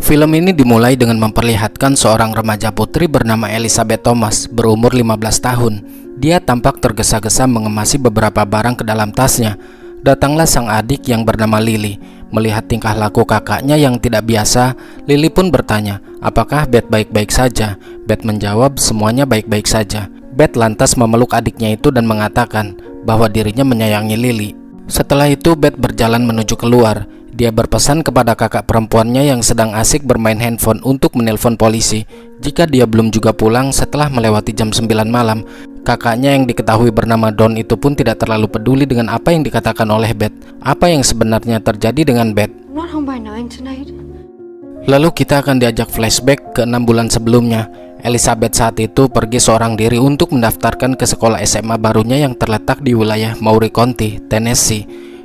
Film ini dimulai dengan memperlihatkan seorang remaja putri bernama Elizabeth Thomas berumur 15 tahun. Dia tampak tergesa-gesa mengemasi beberapa barang ke dalam tasnya. Datanglah sang adik yang bernama Lily. Melihat tingkah laku kakaknya yang tidak biasa, Lily pun bertanya, apakah Beth baik-baik saja? Beth menjawab, semuanya baik-baik saja. Beth lantas memeluk adiknya itu dan mengatakan bahwa dirinya menyayangi Lily. Setelah itu Beth berjalan menuju keluar. Dia berpesan kepada kakak perempuannya yang sedang asik bermain handphone untuk menelpon polisi jika dia belum juga pulang setelah melewati jam 9 malam. Kakaknya yang diketahui bernama Don itu pun tidak terlalu peduli dengan apa yang dikatakan oleh Beth. Apa yang sebenarnya terjadi dengan Beth? Lalu kita akan diajak flashback ke 6 bulan sebelumnya. Elizabeth saat itu pergi seorang diri untuk mendaftarkan ke sekolah SMA barunya yang terletak di wilayah Maury County, Tennessee.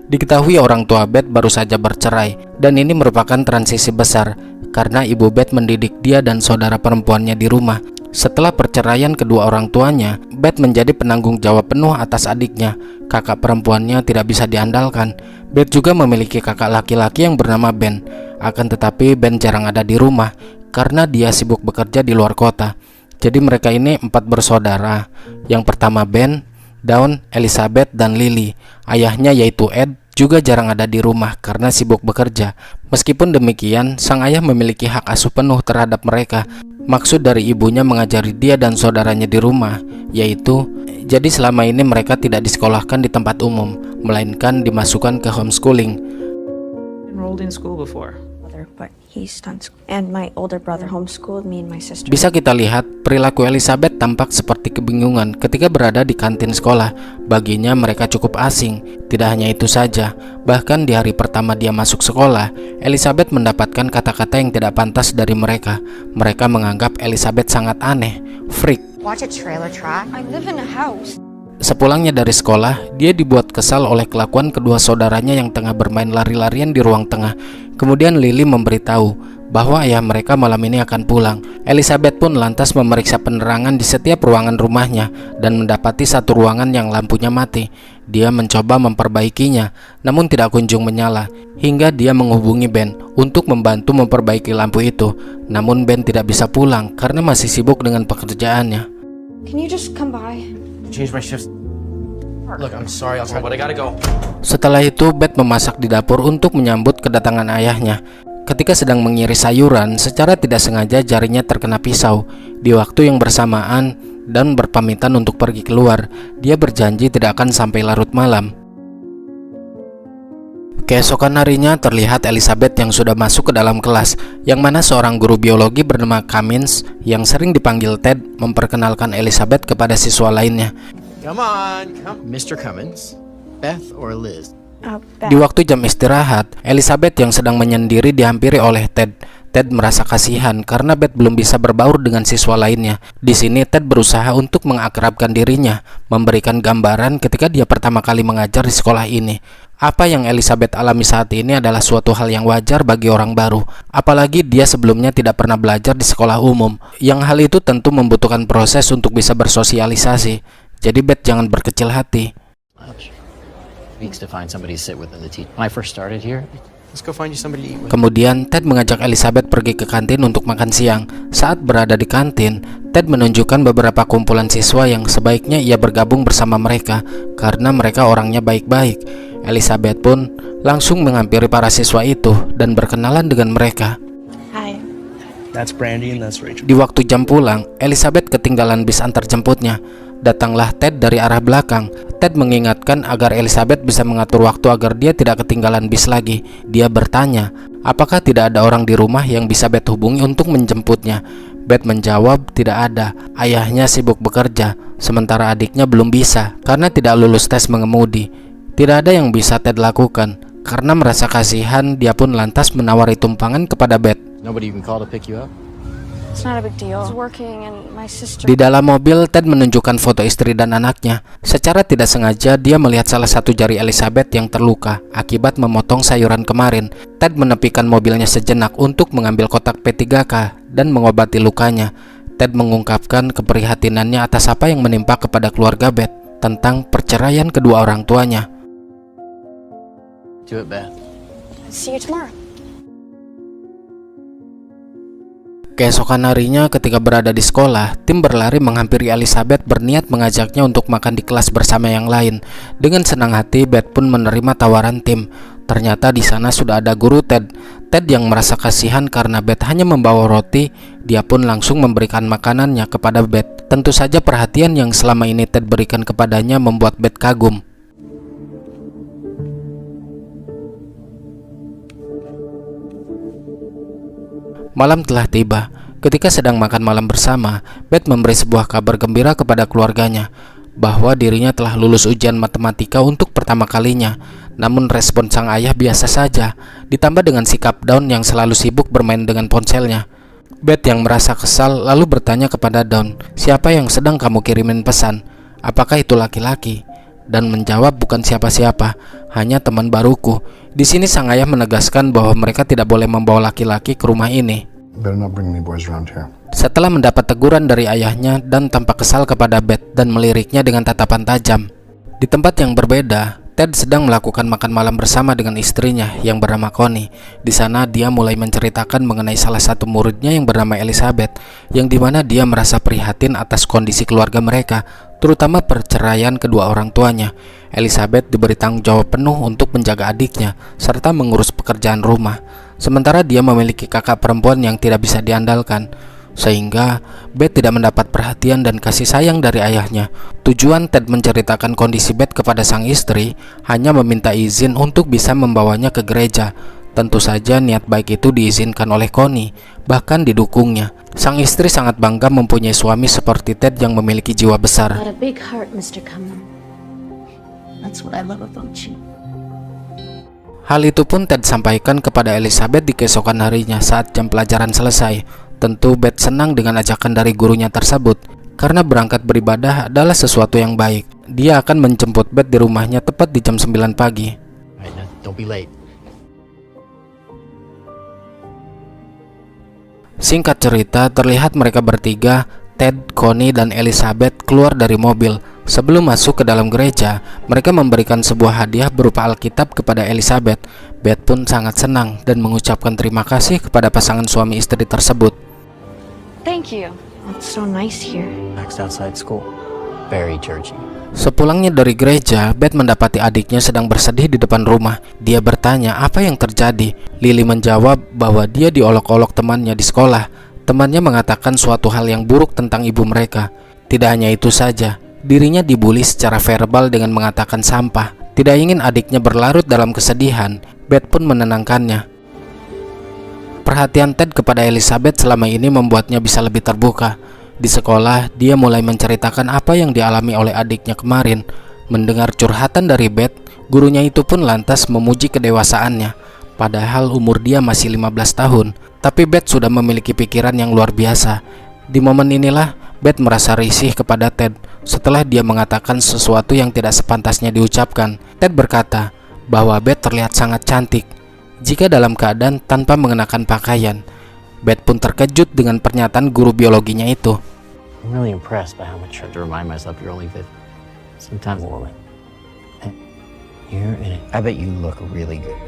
Diketahui orang tua Beth baru saja bercerai, dan ini merupakan transisi besar karena ibu Beth mendidik dia dan saudara perempuannya di rumah. Setelah perceraian kedua orang tuanya, Beth menjadi penanggung jawab penuh atas adiknya. Kakak perempuannya tidak bisa diandalkan. Beth juga memiliki kakak laki-laki yang bernama Ben. Akan tetapi Ben jarang ada di rumah karena dia sibuk bekerja di luar kota. Jadi mereka ini 4 bersaudara. Yang pertama Ben, Dawn, Elizabeth, dan Lily. Ayahnya yaitu Ed juga jarang ada di rumah karena sibuk bekerja. Meskipun demikian, sang ayah memiliki hak asuh penuh terhadap mereka. Maksud dari ibunya mengajari dia dan saudaranya di rumah, yaitu jadi selama ini mereka tidak disekolahkan di tempat umum, melainkan dimasukkan ke homeschooling. Bisa kita lihat, perilaku Elizabeth tampak seperti kebingungan ketika berada di kantin sekolah. Baginya mereka cukup asing. Tidak hanya itu saja, bahkan di hari pertama dia masuk sekolah, Elizabeth mendapatkan kata-kata yang tidak pantas dari mereka. Mereka menganggap Elizabeth sangat aneh, freak. Sepulangnya dari sekolah, dia dibuat kesal oleh kelakuan kedua saudaranya yang tengah bermain lari-larian di ruang tengah. Kemudian Lily memberitahu bahwa ayah mereka malam ini akan pulang. Elizabeth pun lantas memeriksa penerangan di setiap ruangan rumahnya dan mendapati satu ruangan yang lampunya mati. Dia mencoba memperbaikinya, namun tidak kunjung menyala, hingga dia menghubungi Ben untuk membantu memperbaiki lampu itu. Namun Ben tidak bisa pulang karena masih sibuk dengan pekerjaannya. Can you just come by? Change my shifts. Look, I'm sorry, I'll try, but I gotta go. Setelah itu, Beth memasak di dapur untuk menyambut kedatangan ayahnya. Ketika sedang mengiris sayuran, secara tidak sengaja jarinya terkena pisau. Di waktu yang bersamaan dan berpamitan untuk pergi keluar, dia berjanji tidak akan sampai larut malam. Keesokan harinya terlihat Elizabeth yang sudah masuk ke dalam kelas, yang mana seorang guru biologi bernama Cummins yang sering dipanggil Ted memperkenalkan Elizabeth kepada siswa lainnya. Come on, Mr. Cummins, Beth or Liz? Di waktu jam istirahat, Elizabeth yang sedang menyendiri dihampiri oleh Ted. Ted merasa kasihan karena Beth belum bisa berbaur dengan siswa lainnya. Di sini Ted berusaha untuk mengakrabkan dirinya, memberikan gambaran ketika dia pertama kali mengajar di sekolah ini. Apa yang Elizabeth alami saat ini adalah suatu hal yang wajar bagi orang baru, apalagi dia sebelumnya tidak pernah belajar di sekolah umum. Yang hal itu tentu membutuhkan proses untuk bisa bersosialisasi. Jadi Beth jangan berkecil hati. Kemudian Ted mengajak Elizabeth pergi ke kantin untuk makan siang. Saat berada di kantin, Ted menunjukkan beberapa kumpulan siswa yang sebaiknya ia bergabung bersama mereka karena mereka orangnya baik-baik. Elizabeth pun langsung menghampiri para siswa itu dan berkenalan dengan mereka. Hi. That's Brandy and that's Rachel. Di waktu jam pulang, Elizabeth ketinggalan bis antarjemputnya. Datanglah Ted dari arah belakang. Ted mengingatkan agar Elizabeth bisa mengatur waktu agar dia tidak ketinggalan bis lagi. Dia bertanya, apakah tidak ada orang di rumah yang bisa Beth hubungi untuk menjemputnya? Beth menjawab tidak ada. Ayahnya sibuk bekerja, sementara adiknya belum bisa karena tidak lulus tes mengemudi. Tidak ada yang bisa Ted lakukan. Karena merasa kasihan, dia pun lantas menawari tumpangan kepada Beth. Nobody you can call to pick you up? It's not a big deal. I was working and my sister... Di dalam mobil, Ted menunjukkan foto istri dan anaknya. Secara tidak sengaja, dia melihat salah satu jari Elizabeth yang terluka akibat memotong sayuran kemarin. Ted menepikan mobilnya sejenak untuk mengambil kotak P3K dan mengobati lukanya. Ted mengungkapkan keprihatinannya atas apa yang menimpa kepada keluarga Beth tentang perceraian kedua orang tuanya. Do it, Beth. See you tomorrow. Keesokan harinya ketika berada di sekolah, Tim berlari menghampiri Elizabeth berniat mengajaknya untuk makan di kelas bersama yang lain. Dengan senang hati, Beth pun menerima tawaran Tim. Ternyata di sana sudah ada guru Ted. Ted yang merasa kasihan karena Beth hanya membawa roti, dia pun langsung memberikan makanannya kepada Beth. Tentu saja perhatian yang selama ini Ted berikan kepadanya membuat Beth kagum. Malam telah tiba. Ketika sedang makan malam bersama, Beth memberi sebuah kabar gembira kepada keluarganya bahwa dirinya telah lulus ujian matematika untuk pertama kalinya. Namun respon sang ayah biasa saja, ditambah dengan sikap Dawn yang selalu sibuk bermain dengan ponselnya. Beth yang merasa kesal lalu bertanya kepada Dawn, "Siapa yang sedang kamu kirimin pesan? Apakah itu laki-laki?" Dan menjawab, "Bukan siapa-siapa, hanya teman baruku." Di sini sang ayah menegaskan bahwa mereka tidak boleh membawa laki-laki ke rumah ini. Setelah mendapat teguran dari ayahnya, Dan tampak kesal kepada Beth dan meliriknya dengan tatapan tajam. Di tempat yang berbeda, Ted sedang melakukan makan malam bersama dengan istrinya yang bernama Connie. Di sana dia mulai menceritakan mengenai salah satu muridnya yang bernama Elizabeth, yang dimana dia merasa prihatin atas kondisi keluarga mereka, terutama perceraian kedua orang tuanya. Elizabeth diberi tanggung jawab penuh untuk menjaga adiknya serta mengurus pekerjaan rumah, sementara dia memiliki kakak perempuan yang tidak bisa diandalkan, sehingga Beth tidak mendapat perhatian dan kasih sayang dari ayahnya. Tujuan Ted menceritakan kondisi Beth kepada sang istri hanya meminta izin untuk bisa membawanya ke gereja. Tentu saja niat baik itu diizinkan oleh Connie, bahkan didukungnya. Sang istri sangat bangga mempunyai suami seperti Ted yang memiliki jiwa besar. Got a big heart, Mr. Cummins. That's what I love about you. Hal itu pun Ted sampaikan kepada Elizabeth di keesokan harinya saat jam pelajaran selesai. Tentu Beth senang dengan ajakan dari gurunya tersebut, karena berangkat beribadah adalah sesuatu yang baik. Dia akan menjemput Beth di rumahnya tepat di jam 9 pagi. Right, now, don't be late. Singkat cerita, terlihat mereka bertiga, Ted, Connie, dan Elizabeth keluar dari mobil. Sebelum masuk ke dalam gereja, mereka memberikan sebuah hadiah berupa Alkitab kepada Elizabeth. Beth pun sangat senang dan mengucapkan terima kasih kepada pasangan suami istri tersebut. Thank you. It's so nice here. Next outside school. Very churchy. Sepulangnya dari gereja, Beth mendapati adiknya sedang bersedih di depan rumah. Dia bertanya apa yang terjadi. Lily menjawab bahwa dia diolok-olok temannya di sekolah. Temannya mengatakan suatu hal yang buruk tentang ibu mereka. Tidak hanya itu saja, dirinya dibully secara verbal dengan mengatakan sampah. Tidak ingin adiknya berlarut dalam kesedihan, Beth pun menenangkannya. Perhatian Ted kepada Elizabeth selama ini membuatnya bisa lebih terbuka. Di sekolah, dia mulai menceritakan apa yang dialami oleh adiknya kemarin. Mendengar curhatan dari Beth, gurunya itu pun lantas memuji kedewasaannya. Padahal umur dia masih 15 tahun, tapi Beth sudah memiliki pikiran yang luar biasa. Di momen inilah, Beth merasa risih kepada Ted setelah dia mengatakan sesuatu yang tidak sepantasnya diucapkan. Ted berkata bahwa Beth terlihat sangat cantik jika dalam keadaan tanpa mengenakan pakaian. Beth pun terkejut dengan pernyataan guru biologinya itu. I'm really impressed by how much I have to remind myself you're only 50. Sometimes a woman. You're in it. I bet you look really good.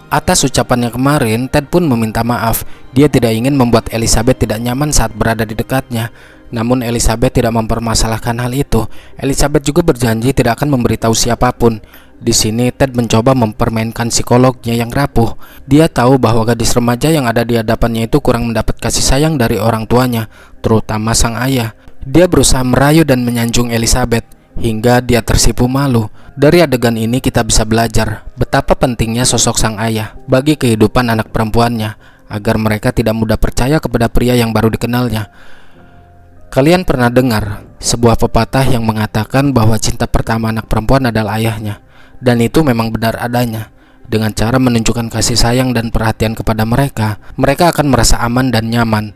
Atas ucapannya kemarin, Ted pun meminta maaf. Dia tidak ingin membuat Elizabeth tidak nyaman saat berada di dekatnya. Namun Elizabeth tidak mempermasalahkan hal itu. Elizabeth juga berjanji tidak akan memberitahu siapapun. Di sini Ted mencoba mempermainkan psikolognya yang rapuh. Dia tahu bahwa gadis remaja yang ada di hadapannya itu kurang mendapat kasih sayang dari orang tuanya, terutama sang ayah. Dia berusaha merayu dan menyanjung Elizabeth hingga dia tersipu malu. Dari adegan ini kita bisa belajar betapa pentingnya sosok sang ayah bagi kehidupan anak perempuannya, agar mereka tidak mudah percaya kepada pria yang baru dikenalnya. Kalian pernah dengar sebuah pepatah yang mengatakan bahwa cinta pertama anak perempuan adalah ayahnya. Dan itu memang benar adanya. Dengan cara menunjukkan kasih sayang dan perhatian kepada mereka, mereka akan merasa aman dan nyaman.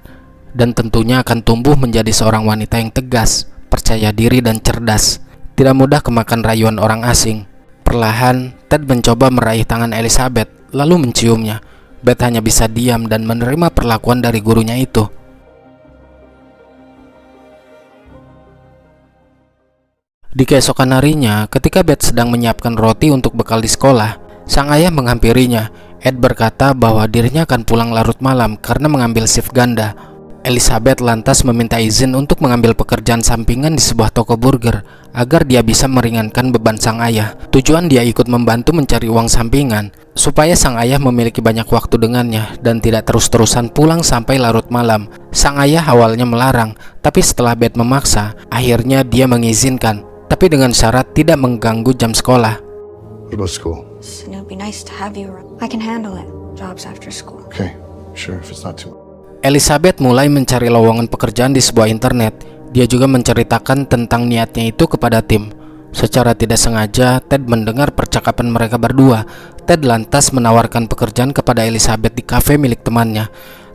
Dan tentunya akan tumbuh menjadi seorang wanita yang tegas, percaya diri dan cerdas, tidak mudah kemakan rayuan orang asing. Perlahan, Ted mencoba meraih tangan Elizabeth, lalu menciumnya. Beth hanya bisa diam dan menerima perlakuan dari gurunya itu. Di keesokan harinya, ketika Beth sedang menyiapkan roti untuk bekal di sekolah, sang ayah menghampirinya. Ed berkata bahwa dirinya akan pulang larut malam karena mengambil shift ganda. Elizabeth lantas meminta izin untuk mengambil pekerjaan sampingan di sebuah toko burger agar dia bisa meringankan beban sang ayah. Tujuan dia ikut membantu mencari uang sampingan supaya sang ayah memiliki banyak waktu dengannya dan tidak terus-terusan pulang sampai larut malam. Sang ayah awalnya melarang, tapi setelah Beth memaksa, akhirnya dia mengizinkan, tapi dengan syarat tidak mengganggu jam sekolah. What about school? It'd be nice to have you around. I can handle it. Jobs after school. Okay, sure, if it's not too much. Elizabeth mulai mencari lowongan pekerjaan di sebuah internet. Dia juga menceritakan tentang niatnya itu kepada tim. Secara tidak sengaja, Ted mendengar percakapan mereka berdua. Ted lantas menawarkan pekerjaan kepada Elizabeth di kafe milik temannya.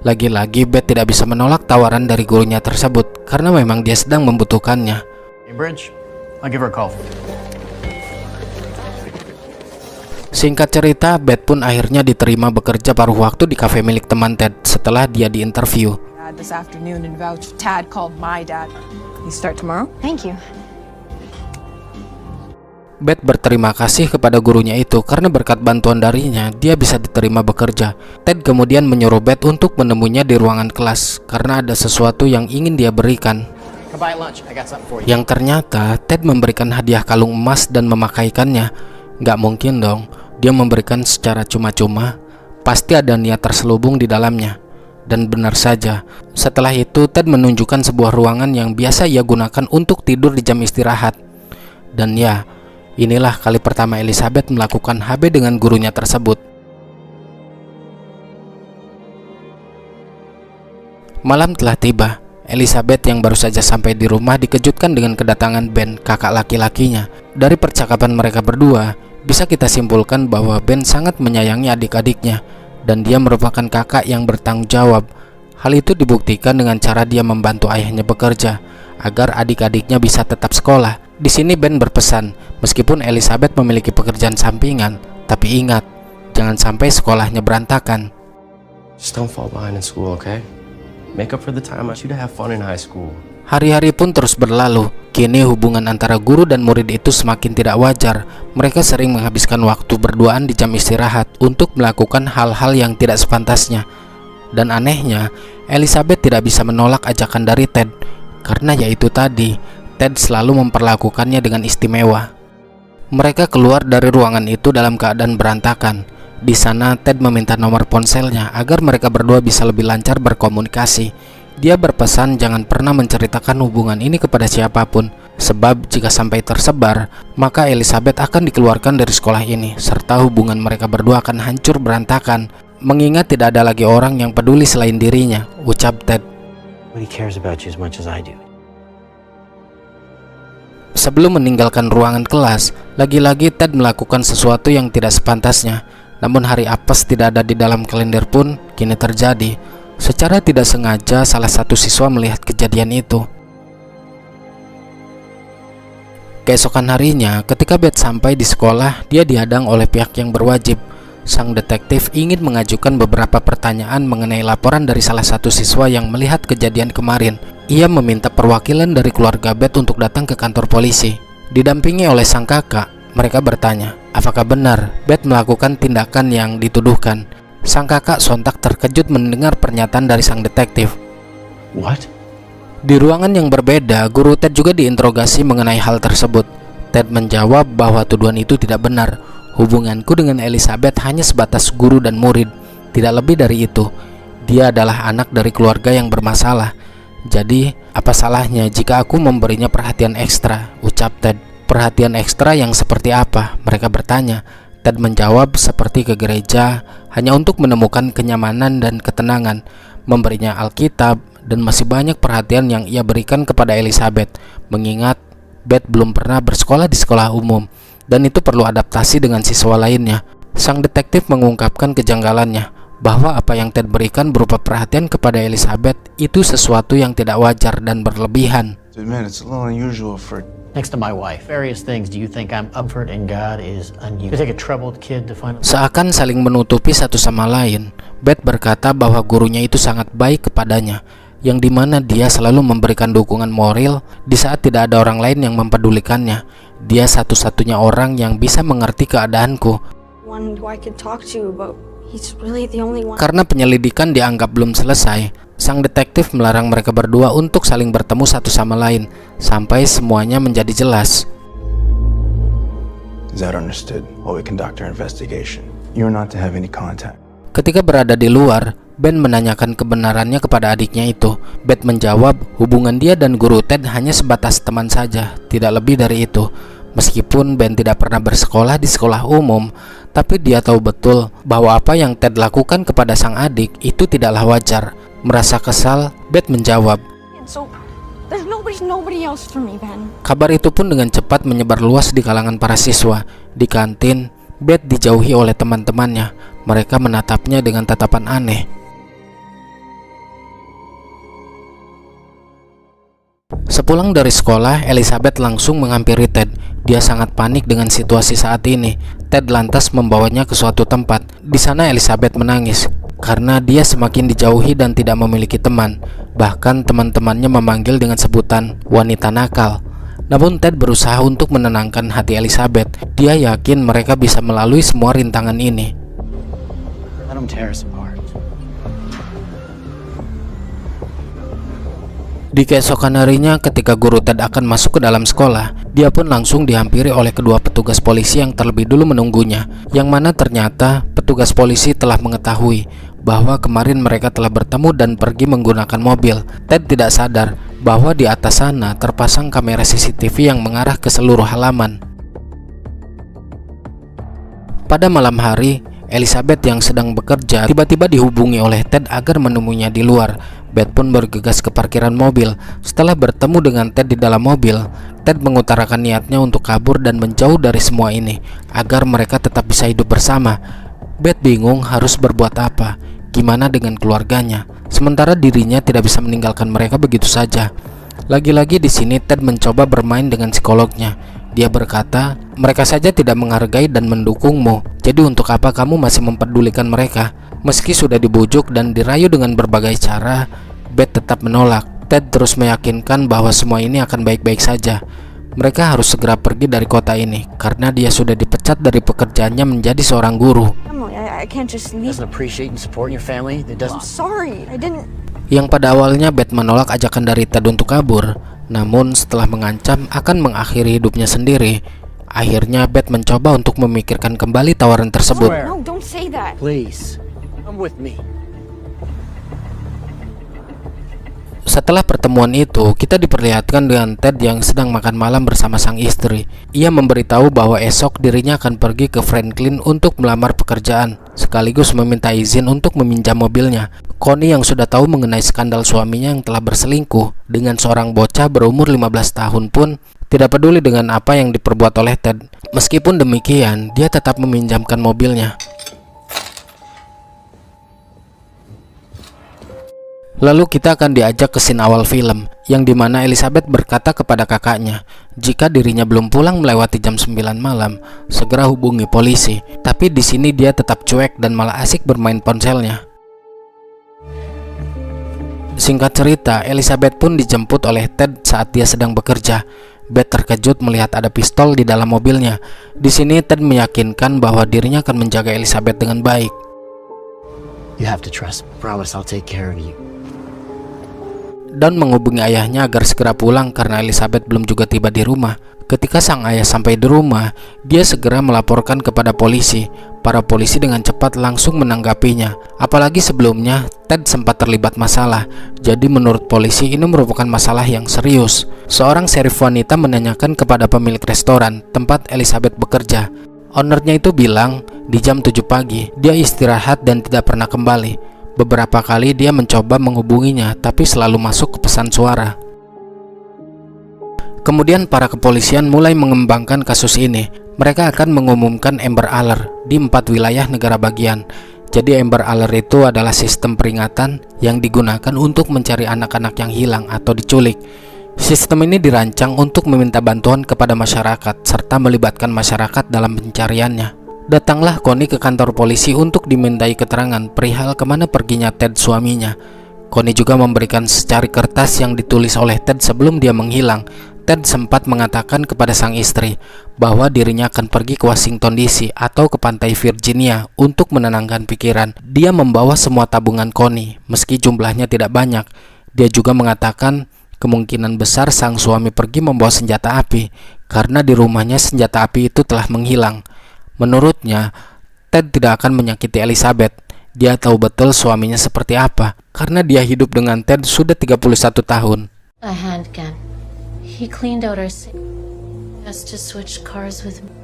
Lagi-lagi Beth tidak bisa menolak tawaran dari gurunya tersebut karena memang dia sedang membutuhkannya. Cambridge, I'll give her a call. Singkat cerita, Beth pun akhirnya diterima bekerja paruh waktu di kafe milik teman Ted setelah dia diinterview. This afternoon and vouch. Tad called my dad. You start tomorrow? Thank you. Beth berterima kasih kepada gurunya itu karena berkat bantuan darinya, dia bisa diterima bekerja. Ted kemudian menyuruh Beth untuk menemuinya di ruangan kelas karena ada sesuatu yang ingin dia berikan. Come by lunch, I got something for you. Yang ternyata Ted memberikan hadiah kalung emas dan memakaikannya. Gak mungkin dong, dia memberikan secara cuma-cuma. Pasti ada niat terselubung di dalamnya. Dan benar saja, setelah itu Ted menunjukkan sebuah ruangan yang biasa ia gunakan untuk tidur di jam istirahat. Dan ya, inilah kali pertama Elizabeth melakukan HB dengan gurunya tersebut. Malam telah tiba. Elizabeth yang baru saja sampai di rumah dikejutkan dengan kedatangan Ben, kakak laki-lakinya. Dari percakapan mereka berdua, bisa kita simpulkan bahwa Ben sangat menyayangi adik-adiknya dan dia merupakan kakak yang bertanggung jawab. Hal itu dibuktikan dengan cara dia membantu ayahnya bekerja agar adik-adiknya bisa tetap sekolah. Di sini Ben berpesan, meskipun Elizabeth memiliki pekerjaan sampingan, tapi ingat, jangan sampai sekolahnya berantakan. Just don't fall behind in school, okay? Make up for the time I want you to have fun in high school. Hari-hari pun terus berlalu. Kini hubungan antara guru dan murid itu semakin tidak wajar. Mereka sering menghabiskan waktu berduaan di jam istirahat untuk melakukan hal-hal yang tidak sepantasnya. Dan anehnya, Elizabeth tidak bisa menolak ajakan dari Ted karena yaitu tadi, Ted selalu memperlakukannya dengan istimewa. Mereka keluar dari ruangan itu dalam keadaan berantakan. Di sana Ted meminta nomor ponselnya agar mereka berdua bisa lebih lancar berkomunikasi. Dia berpesan jangan pernah menceritakan hubungan ini kepada siapapun, sebab jika sampai tersebar, maka Elizabeth akan dikeluarkan dari sekolah ini, serta hubungan mereka berdua akan hancur berantakan, mengingat tidak ada lagi orang yang peduli selain dirinya, ucap Ted. Nobody cares about you as much as I do. Sebelum meninggalkan ruangan kelas, lagi-lagi Ted melakukan sesuatu yang tidak sepantasnya. Namun hari apes tidak ada di dalam kalender pun kini terjadi. Secara tidak sengaja salah satu siswa melihat kejadian itu. Keesokan harinya, ketika Beth sampai di sekolah, dia dihadang oleh pihak yang berwajib. Sang detektif ingin mengajukan beberapa pertanyaan mengenai laporan dari salah satu siswa yang melihat kejadian kemarin. Ia meminta perwakilan dari keluarga Beth untuk datang ke kantor polisi. Didampingi oleh sang kakak, mereka bertanya, apakah benar Beth melakukan tindakan yang dituduhkan. Sang kakak sontak terkejut mendengar pernyataan dari sang detektif. What? Di ruangan yang berbeda, guru Ted juga diinterogasi mengenai hal tersebut. Ted menjawab bahwa tuduhan itu tidak benar. Hubunganku dengan Elizabeth hanya sebatas guru dan murid, tidak lebih dari itu. Dia adalah anak dari keluarga yang bermasalah. Jadi, apa salahnya jika aku memberinya perhatian ekstra, ucap Ted. Perhatian ekstra yang seperti apa? Mereka bertanya. Ted menjawab seperti ke gereja, hanya untuk menemukan kenyamanan dan ketenangan, memberinya Alkitab, dan masih banyak perhatian yang ia berikan kepada Elizabeth, mengingat Beth belum pernah bersekolah di sekolah umum, dan itu perlu adaptasi dengan siswa lainnya. Sang detektif mengungkapkan kejanggalannya, bahwa apa yang Ted berikan berupa perhatian kepada Elizabeth itu sesuatu yang tidak wajar dan berlebihan. Man, it's a little unusual for... Next to my wife, various things. Do you think I'm comfort in God is unusual? You take a troubled kid to find... Seakan saling menutupi satu sama lain, Beth berkata bahwa gurunya itu sangat baik kepadanya. yang dimana dia selalu memberikan dukungan moral di saat tidak ada orang lain yang mempedulikannya. Dia satu-satunya orang yang bisa mengerti keadaanku. One who I could talk to, but he's really the only one. Karena penyelidikan dianggap belum selesai, sang detektif melarang mereka berdua untuk saling bertemu satu sama lain sampai semuanya menjadi jelas. Zed understood while we conduct our investigation. You're not to have any contact. Ketika berada di luar, Ben menanyakan kebenarannya kepada adiknya itu. Ben menjawab hubungan dia dan guru Ted hanya sebatas teman saja, tidak lebih dari itu. Meskipun Ben tidak pernah bersekolah di sekolah umum, tapi dia tahu betul bahwa apa yang Ted lakukan kepada sang adik itu tidaklah wajar. Merasa kesal, Ben menjawab. So there's nobody else for me, Ben. Kabar itu pun dengan cepat menyebar luas di kalangan para siswa. Di kantin, Beth dijauhi oleh teman-temannya. Mereka menatapnya dengan tatapan aneh. Sepulang dari sekolah, Elizabeth langsung menghampiri Ted. Dia sangat panik dengan situasi saat ini. Ted lantas membawanya ke suatu tempat. Di sana Elizabeth menangis karena dia semakin dijauhi dan tidak memiliki teman. Bahkan teman-temannya memanggil dengan sebutan wanita nakal. Namun Ted berusaha untuk menenangkan hati Elizabeth. Dia yakin mereka bisa melalui semua rintangan ini. Let them tear us apart. Di keesokan harinya, ketika guru Ted akan masuk ke dalam sekolah, dia pun langsung dihampiri oleh kedua petugas polisi yang terlebih dulu menunggunya. Yang mana ternyata petugas polisi telah mengetahui bahwa kemarin mereka telah bertemu dan pergi menggunakan mobil. Ted tidak sadar bahwa di atas sana terpasang kamera CCTV yang mengarah ke seluruh halaman. Pada malam hari, Elizabeth yang sedang bekerja tiba-tiba dihubungi oleh Ted agar menemuinya di luar. Beth pun bergegas ke parkiran mobil. Setelah bertemu dengan Ted di dalam mobil, Ted mengutarakan niatnya untuk kabur dan menjauh dari semua ini agar mereka tetap bisa hidup bersama. Beth bingung harus berbuat apa. Gimana dengan keluarganya? Sementara dirinya tidak bisa meninggalkan mereka begitu saja. Lagi-lagi di sini Ted mencoba bermain dengan psikolognya. Dia berkata, mereka saja tidak menghargai dan mendukungmu. Jadi untuk apa kamu masih mempedulikan mereka? Meski sudah dibujuk dan dirayu dengan berbagai cara, Beth tetap menolak. Ted terus meyakinkan bahwa semua ini akan baik-baik saja. Mereka harus segera pergi dari kota ini karena dia sudah dipecat dari pekerjaannya menjadi seorang guru. Emily, I can't just leave. Doesn't appreciate and supporting your family. That I'm doesn't. sorry. I didn't. Yang pada awalnya Beth menolak ajakan dari Ted untuk kabur, namun setelah mengancam akan mengakhiri hidupnya sendiri, akhirnya Beth mencoba untuk memikirkan kembali tawaran tersebut. No, don't say that. Please, come with me. Setelah pertemuan itu, kita diperlihatkan dengan Ted yang sedang makan malam bersama sang istri. Ia memberitahu bahwa esok dirinya akan pergi ke Franklin untuk melamar pekerjaan, sekaligus meminta izin untuk meminjam mobilnya. Connie yang sudah tahu mengenai skandal suaminya yang telah berselingkuh dengan seorang bocah berumur 15 tahun pun tidak peduli dengan apa yang diperbuat oleh Ted. Meskipun demikian, dia tetap meminjamkan mobilnya. Lalu kita akan diajak ke scene awal film, yang dimana Elizabeth berkata kepada kakaknya, jika dirinya belum pulang melewati jam 9 malam, segera hubungi polisi. Tapi di sini dia tetap cuek dan malah asik bermain ponselnya. Singkat cerita, Elizabeth pun dijemput oleh Ted saat dia sedang bekerja. Beth terkejut melihat ada pistol di dalam mobilnya. Di sini Ted meyakinkan bahwa dirinya akan menjaga Elizabeth dengan baik. You have to trust me. Promise I'll take care of you. Dan menghubungi ayahnya agar segera pulang karena Elizabeth belum juga tiba di rumah. Ketika sang ayah sampai di rumah, dia segera melaporkan kepada polisi. Para polisi dengan cepat langsung menanggapinya. Apalagi sebelumnya Ted sempat terlibat masalah. Jadi menurut polisi ini merupakan masalah yang serius. Seorang sheriff wanita menanyakan kepada pemilik restoran tempat Elizabeth bekerja. Ownernya itu bilang di jam 7 pagi dia istirahat dan tidak pernah kembali. Beberapa kali dia mencoba menghubunginya, tapi selalu masuk ke pesan suara. Kemudian para kepolisian mulai mengembangkan kasus ini. Mereka akan mengumumkan Amber Alert di 4 wilayah negara bagian. Jadi Amber Alert itu adalah sistem peringatan yang digunakan untuk mencari anak-anak yang hilang atau diculik. Sistem ini dirancang untuk meminta bantuan kepada masyarakat serta melibatkan masyarakat dalam pencariannya. Datanglah Connie ke kantor polisi untuk dimintai keterangan perihal kemana perginya Ted suaminya. Connie juga memberikan secari kertas yang ditulis oleh Ted sebelum dia menghilang. Ted sempat mengatakan kepada sang istri bahwa dirinya akan pergi ke Washington DC atau ke pantai Virginia untuk menenangkan pikiran. Dia membawa semua tabungan Connie, meski jumlahnya tidak banyak. Dia juga mengatakan kemungkinan besar sang suami pergi membawa senjata api, karena di rumahnya senjata api itu telah menghilang. Menurutnya, Ted tidak akan menyakiti Elizabeth. Dia tahu betul suaminya seperti apa, karena dia hidup dengan Ted sudah 31 tahun. A handgun. He cleaned out our safe just to switch cars with me.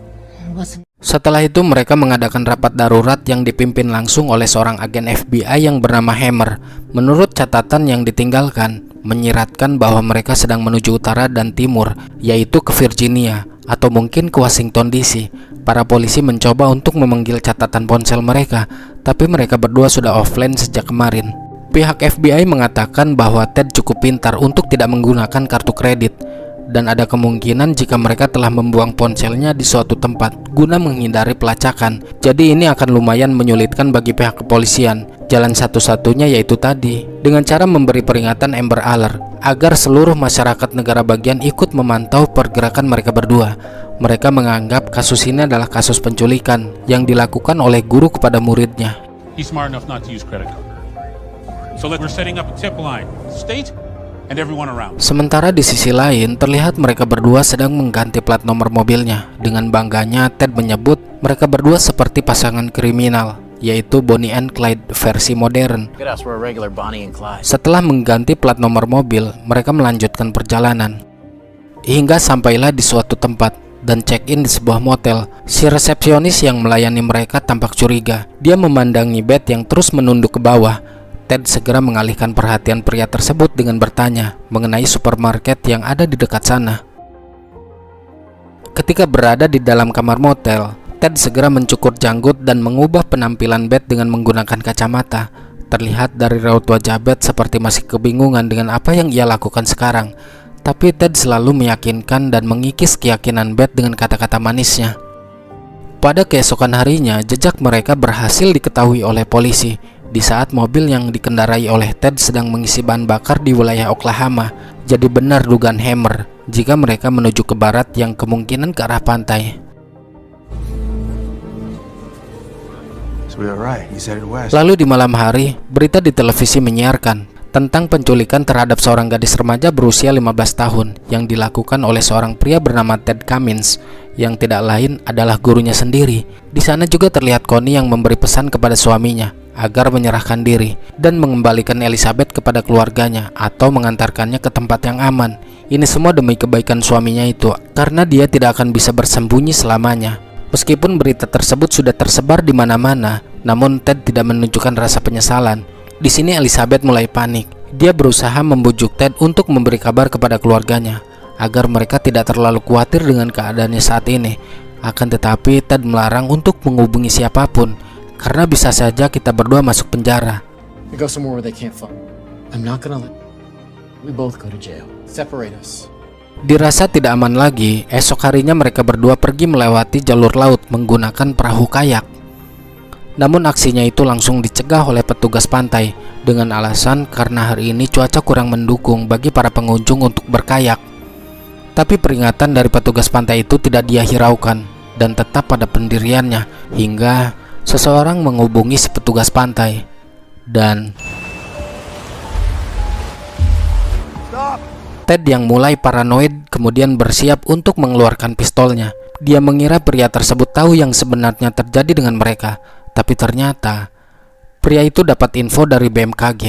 Wasn't. Setelah itu mereka mengadakan rapat darurat yang dipimpin langsung oleh seorang agen FBI yang bernama Hammer. Menurut catatan yang ditinggalkan, menyiratkan bahwa mereka sedang menuju utara dan timur, yaitu ke Virginia atau mungkin ke Washington DC. Para polisi mencoba untuk memanggil catatan ponsel mereka, tapi mereka berdua sudah offline sejak kemarin. Pihak FBI mengatakan bahwa Ted cukup pintar untuk tidak menggunakan kartu kredit, dan ada kemungkinan jika mereka telah membuang ponselnya di suatu tempat guna menghindari pelacakan. Jadi ini akan lumayan menyulitkan bagi pihak kepolisian. Jalan satu-satunya yaitu tadi, dengan cara memberi peringatan Amber Alert agar seluruh masyarakat negara bagian ikut memantau pergerakan mereka berdua. Mereka menganggap kasus ini adalah kasus penculikan yang dilakukan oleh guru kepada muridnya. He's smart enough not to use credit card. So we're setting up a tip line. State and everyone around. Sementara di sisi lain, terlihat mereka berdua sedang mengganti plat nomor mobilnya. Dengan bangganya, Ted menyebut mereka berdua seperti pasangan kriminal, yaitu Bonnie and Clyde versi modern. Setelah mengganti plat nomor mobil, mereka melanjutkan perjalanan hingga sampailah di suatu tempat dan check-in di sebuah motel. Si resepsionis yang melayani mereka tampak curiga. Dia memandangi Beth yang terus menunduk ke bawah. Ted segera mengalihkan perhatian pria tersebut dengan bertanya mengenai supermarket yang ada di dekat sana. Ketika berada di dalam kamar motel, Ted segera mencukur janggut dan mengubah penampilan Beth dengan menggunakan kacamata. Terlihat dari raut wajah Beth seperti masih kebingungan dengan apa yang ia lakukan sekarang. Tapi Ted selalu meyakinkan dan mengikis keyakinan Beth dengan kata-kata manisnya. Pada keesokan harinya, jejak mereka berhasil diketahui oleh polisi di saat mobil yang dikendarai oleh Ted sedang mengisi bahan bakar di wilayah Oklahoma. Jadi benar dugaan Hammer jika mereka menuju ke barat yang kemungkinan ke arah pantai. Lalu di malam hari, berita di televisi menyiarkan tentang penculikan terhadap seorang gadis remaja berusia 15 tahun yang dilakukan oleh seorang pria bernama Ted Cummins, yang tidak lain adalah gurunya sendiri. Di sana juga terlihat Connie yang memberi pesan kepada suaminya agar menyerahkan diri dan mengembalikan Elizabeth kepada keluarganya atau mengantarkannya ke tempat yang aman. Ini semua demi kebaikan suaminya itu, karena dia tidak akan bisa bersembunyi selamanya. Meskipun berita tersebut sudah tersebar di mana-mana, namun Ted tidak menunjukkan rasa penyesalan. Di sini Elizabeth mulai panik. Dia berusaha membujuk Ted untuk memberi kabar kepada keluarganya agar mereka tidak terlalu khawatir dengan keadaannya saat ini. Akan tetapi Ted melarang untuk menghubungi siapapun, karena bisa saja kita berdua masuk penjara. Go somewhere where they can't find. I'm not gonna let. We both go to jail. Separate us. Dirasa tidak aman lagi, esok harinya mereka berdua pergi melewati jalur laut menggunakan perahu kayak. Namun aksinya itu langsung dicegah oleh petugas pantai dengan alasan karena hari ini cuaca kurang mendukung bagi para pengunjung untuk berkayak. Tapi peringatan dari petugas pantai itu tidak dia hiraukan dan tetap pada pendiriannya hingga seseorang menghubungi si petugas pantai dan Ted yang mulai paranoid kemudian bersiap untuk mengeluarkan pistolnya. Dia mengira pria tersebut tahu yang sebenarnya terjadi dengan mereka, tapi ternyata pria itu dapat info dari BMKG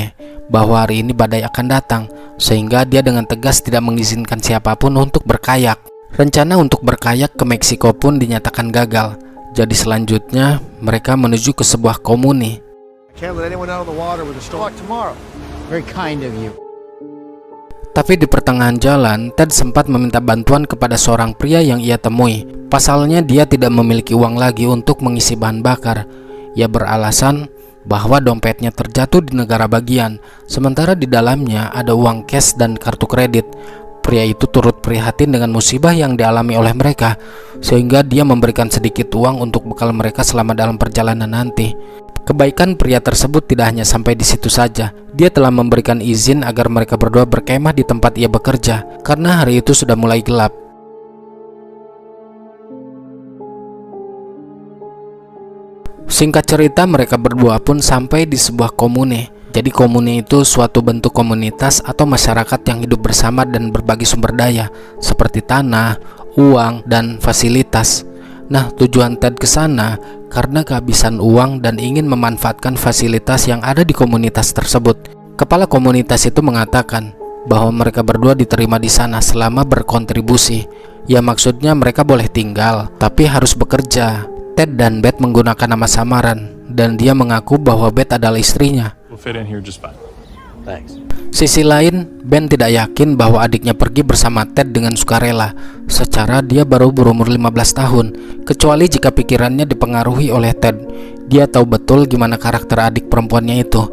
bahwa hari ini badai akan datang, sehingga dia dengan tegas tidak mengizinkan siapapun untuk berkayak. Rencana untuk berkayak ke Meksiko pun dinyatakan gagal. Jadi selanjutnya mereka menuju ke sebuah komuni. Very kind of you. Tapi di pertengahan jalan, Ted sempat meminta bantuan kepada seorang pria yang ia temui. Pasalnya dia tidak memiliki uang lagi untuk mengisi bahan bakar. Ia beralasan bahwa dompetnya terjatuh di negara bagian, sementara di dalamnya ada uang cash dan kartu kredit. Pria itu turut prihatin dengan musibah yang dialami oleh mereka, sehingga dia memberikan sedikit uang untuk bekal mereka selama dalam perjalanan nanti. Kebaikan pria tersebut tidak hanya sampai di situ saja. Dia telah memberikan izin agar mereka berdua berkemah di tempat ia bekerja, karena hari itu sudah mulai gelap. Singkat cerita, mereka berdua pun sampai di sebuah komune. Jadi komune itu suatu bentuk komunitas atau masyarakat yang hidup bersama dan berbagi sumber daya seperti tanah, uang, dan fasilitas. Nah, tujuan Ted ke sana karena kehabisan uang dan ingin memanfaatkan fasilitas yang ada di komunitas tersebut. Kepala komunitas itu mengatakan bahwa mereka berdua diterima di sana selama berkontribusi. Ya, maksudnya mereka boleh tinggal, tapi harus bekerja. Ted dan Beth menggunakan nama samaran, dan dia mengaku bahwa Beth adalah istrinya. We'll fit in here just fine. Thanks. Sisi lain, Ben tidak yakin bahwa adiknya pergi bersama Ted dengan sukarela. Secara dia baru berumur 15 tahun, kecuali jika pikirannya dipengaruhi oleh Ted. Dia tahu betul gimana karakter adik perempuannya itu.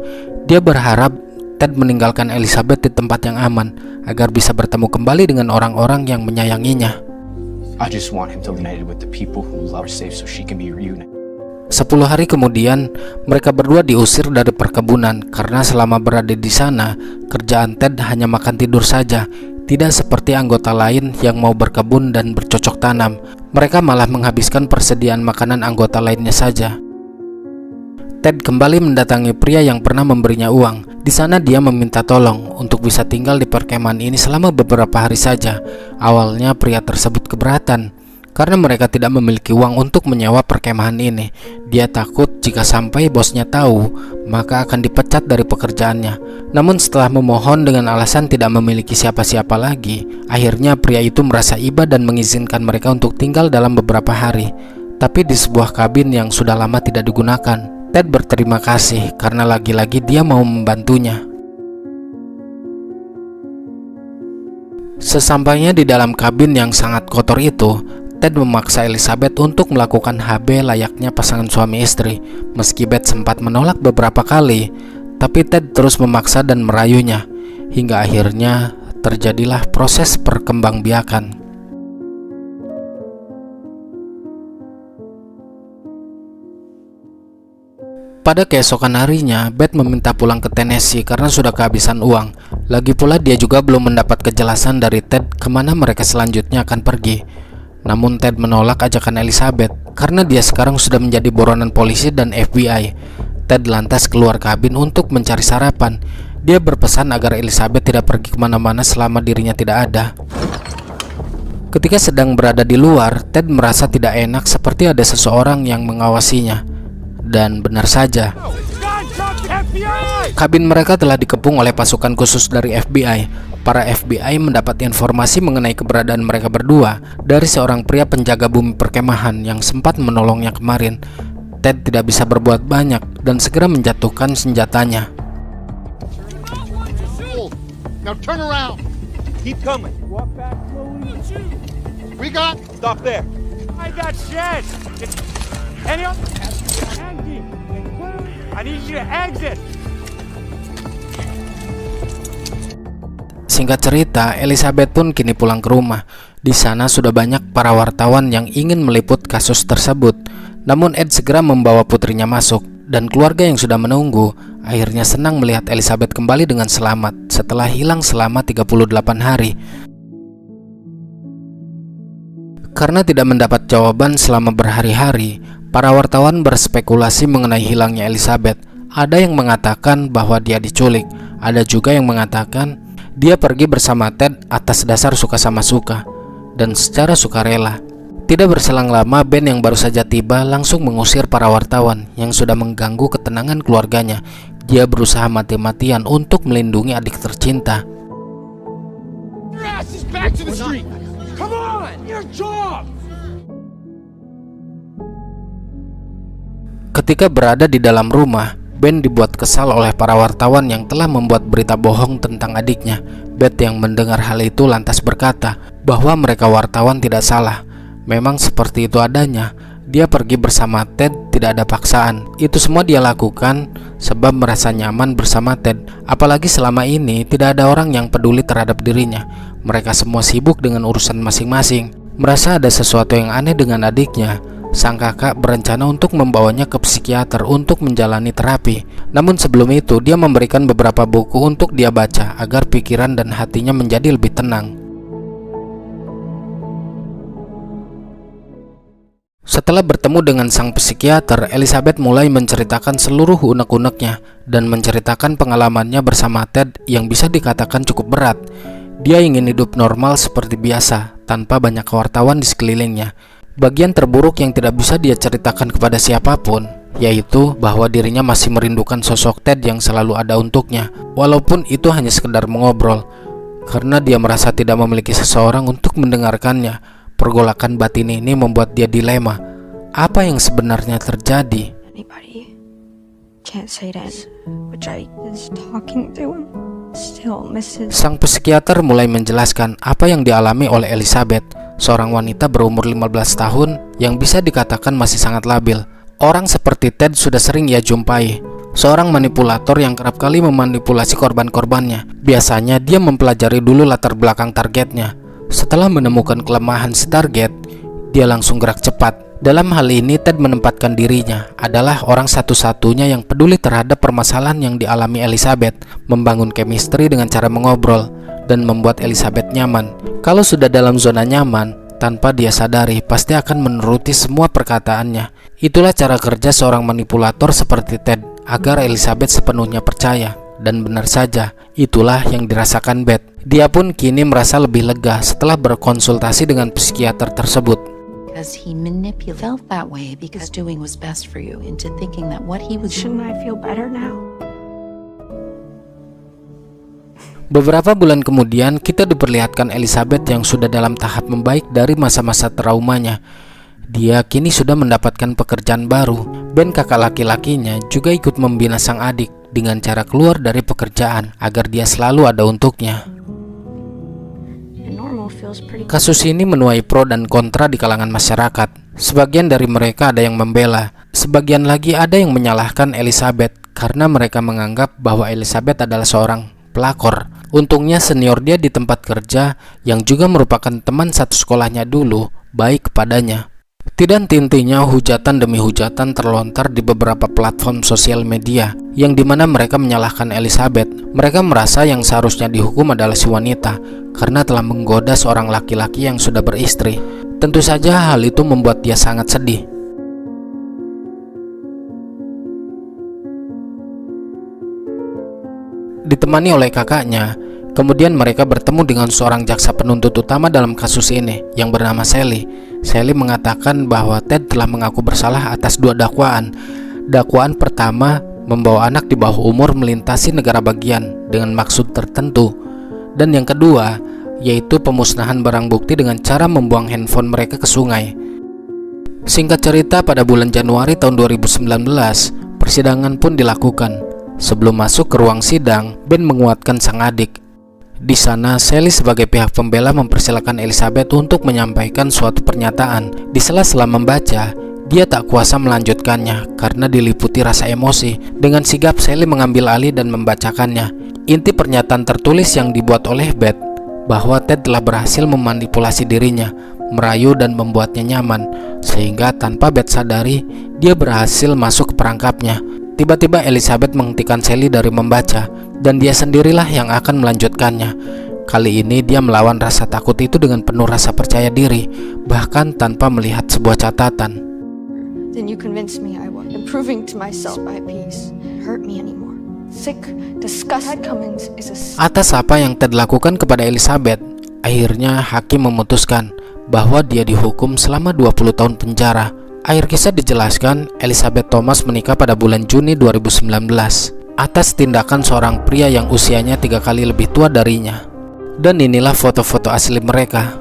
Dia berharap Ted meninggalkan Elizabeth di tempat yang aman, agar bisa bertemu kembali dengan orang-orang yang menyayanginya. I just want him to be united with the people who love her safe so she can be reunited. 10 hari kemudian, mereka berdua diusir dari perkebunan karena selama berada di sana, kerjaan Ted hanya makan tidur saja. Tidak seperti anggota lain yang mau berkebun dan bercocok tanam. Mereka malah menghabiskan persediaan makanan anggota lainnya saja. Ted kembali mendatangi pria yang pernah memberinya uang. Di sana dia meminta tolong untuk bisa tinggal di perkemahan ini selama beberapa hari saja. Awalnya pria tersebut keberatan karena mereka tidak memiliki uang untuk menyewa perkemahan ini. Dia takut jika sampai bosnya tahu, maka akan dipecat dari pekerjaannya. Namun setelah memohon dengan alasan tidak memiliki siapa-siapa lagi, akhirnya pria itu merasa iba dan mengizinkan mereka untuk tinggal dalam beberapa hari. Tapi di sebuah kabin yang sudah lama tidak digunakan. Ted berterima kasih karena lagi-lagi dia mau membantunya. Sesampainya di dalam kabin yang sangat kotor itu, Ted memaksa Elizabeth untuk melakukan HB layaknya pasangan suami istri. Meski Beth sempat menolak beberapa kali, tapi Ted terus memaksa dan merayunya. Hingga akhirnya terjadilah proses perkembangbiakan. Pada keesokan harinya, Beth meminta pulang ke Tennessee karena sudah kehabisan uang. Lagi pula dia juga belum mendapat kejelasan dari Ted kemana mereka selanjutnya akan pergi. Namun Ted menolak ajakan Elizabeth karena dia sekarang sudah menjadi buronan polisi dan FBI. Ted lantas keluar kabin untuk mencari sarapan. Dia berpesan agar Elizabeth tidak pergi kemana-mana selama dirinya tidak ada. Ketika sedang berada di luar, Ted merasa tidak enak seperti ada seseorang yang mengawasinya. Dan benar saja, kabin mereka telah dikepung oleh pasukan khusus dari FBI. Para FBI mendapat informasi mengenai keberadaan mereka berdua dari seorang pria penjaga bumi perkemahan yang sempat menolongnya kemarin. Ted tidak bisa berbuat banyak dan segera menjatuhkan senjatanya. Now turn around. Keep coming. Walk back slowly. We got. Stop there. I got shit. Any other? I need you to exit. Singkat cerita, Elizabeth pun kini pulang ke rumah. Di sana sudah banyak para wartawan yang ingin meliput kasus tersebut. Namun Ed segera membawa putrinya masuk, dan keluarga yang sudah menunggu akhirnya senang melihat Elizabeth kembali dengan selamat setelah hilang selama 38 hari. Karena tidak mendapat jawaban selama berhari-hari, para wartawan berspekulasi mengenai hilangnya Elizabeth. Ada yang mengatakan bahwa dia diculik, ada juga yang mengatakan dia pergi bersama Ted atas dasar suka sama suka dan secara sukarela. Tidak berselang lama, Ben yang baru saja tiba langsung mengusir para wartawan yang sudah mengganggu ketenangan keluarganya. Dia berusaha mati-matian untuk melindungi adik tercinta. Ketika berada di dalam rumah, Ben dibuat kesal oleh para wartawan yang telah membuat berita bohong tentang adiknya. Beth yang mendengar hal itu lantas berkata bahwa mereka wartawan tidak salah. Memang seperti itu adanya. Dia pergi bersama Ted, tidak ada paksaan. Itu semua dia lakukan sebab merasa nyaman bersama Ted. Apalagi selama ini tidak ada orang yang peduli terhadap dirinya. Mereka semua sibuk dengan urusan masing-masing. Merasa ada sesuatu yang aneh dengan adiknya, sang kakak berencana untuk membawanya ke psikiater untuk menjalani terapi. Namun sebelum itu, dia memberikan beberapa buku untuk dia baca agar pikiran dan hatinya menjadi lebih tenang. Setelah bertemu dengan sang psikiater, Elizabeth mulai menceritakan seluruh unek-uneknya dan menceritakan pengalamannya bersama Ted yang bisa dikatakan cukup berat. Dia ingin hidup normal seperti biasa, tanpa banyak wartawan di sekelilingnya. Bagian terburuk yang tidak bisa dia ceritakan kepada siapapun, yaitu bahwa dirinya masih merindukan sosok Ted yang selalu ada untuknya, walaupun itu hanya sekedar mengobrol. Karena dia merasa tidak memiliki seseorang untuk mendengarkannya, pergolakan batin ini membuat dia dilema. Apa yang sebenarnya terjadi? Anybody can't say that, which I is talking to him. Still misses. Sang psikiater mulai menjelaskan apa yang dialami oleh Elizabeth, seorang wanita berumur 15 tahun yang bisa dikatakan masih sangat labil. Orang seperti Ted sudah sering ia jumpai, seorang manipulator yang kerap kali memanipulasi korban-korbannya. Biasanya dia mempelajari dulu latar belakang targetnya. Setelah menemukan kelemahan si target, dia langsung gerak cepat. Dalam hal ini, Ted menempatkan dirinya adalah orang satu-satunya yang peduli terhadap permasalahan yang dialami Elizabeth, membangun chemistry dengan cara mengobrol, dan membuat Elizabeth nyaman. Kalau sudah dalam zona nyaman, tanpa dia sadari, pasti akan menuruti semua perkataannya. Itulah cara kerja seorang manipulator seperti Ted, agar Elizabeth sepenuhnya percaya. Dan benar saja, itulah yang dirasakan Beth. Dia pun kini merasa lebih lega setelah berkonsultasi dengan psikiater tersebut. Because he felt that way because doing was best for you into thinking that what he was. Shouldn't I feel better now? Beberapa bulan kemudian, kita diperlihatkan Elizabeth yang sudah dalam tahap membaik dari masa-masa traumanya. Dia kini sudah mendapatkan pekerjaan baru. Ben, kakak laki-lakinya, juga ikut membina sang adik dengan cara keluar dari pekerjaan agar dia selalu ada untuknya. Kasus ini menuai pro dan kontra di kalangan masyarakat. Sebagian dari mereka ada yang membela, sebagian lagi ada yang menyalahkan Elizabeth karena mereka menganggap bahwa Elizabeth adalah seorang pelakor. Untungnya senior dia di tempat kerja yang juga merupakan teman satu sekolahnya dulu baik kepadanya. Tidak henti-hentinya hujatan demi hujatan terlontar di beberapa platform sosial media yang dimana mereka menyalahkan Elizabeth. Mereka merasa yang seharusnya dihukum adalah si wanita karena telah menggoda seorang laki-laki yang sudah beristri. Tentu saja hal itu membuat dia sangat sedih. Ditemani oleh kakaknya, kemudian mereka bertemu dengan seorang jaksa penuntut utama dalam kasus ini yang bernama Sally. Sally mengatakan bahwa Ted telah mengaku bersalah atas 2 dakwaan. Dakwaan pertama, membawa anak di bawah umur melintasi negara bagian dengan maksud tertentu. Dan yang kedua, yaitu pemusnahan barang bukti dengan cara membuang handphone mereka ke sungai. Singkat cerita, pada bulan Januari tahun 2019, persidangan pun dilakukan. Sebelum masuk ke ruang sidang, Ben menguatkan sang adik. Di sana, Sally sebagai pihak pembela mempersilahkan Elizabeth untuk menyampaikan suatu pernyataan. Di sela-sela membaca, dia tak kuasa melanjutkannya karena diliputi rasa emosi. Dengan sigap, Sally mengambil alih dan membacakannya. Inti pernyataan tertulis yang dibuat oleh Beth, bahwa Ted telah berhasil memanipulasi dirinya, merayu dan membuatnya nyaman, sehingga tanpa Beth sadari, dia berhasil masuk ke perangkapnya. Tiba-tiba Elizabeth menghentikan Sally dari membaca, dan dia sendirilah yang akan melanjutkannya. Kali ini dia melawan rasa takut itu dengan penuh rasa percaya diri, bahkan tanpa melihat sebuah catatan. Then you convinced me I was improving to myself by peace. Hurt me anymore. Sick, disgusted. Cummings is a... Atas apa yang Ted lakukan kepada Elizabeth, akhirnya hakim memutuskan bahwa dia dihukum selama 20 tahun penjara. Akhir kisah dijelaskan, Elizabeth Thomas menikah pada bulan Juni 2019 atas tindakan seorang pria yang usianya 3 kali lebih tua darinya. Dan inilah foto-foto asli mereka.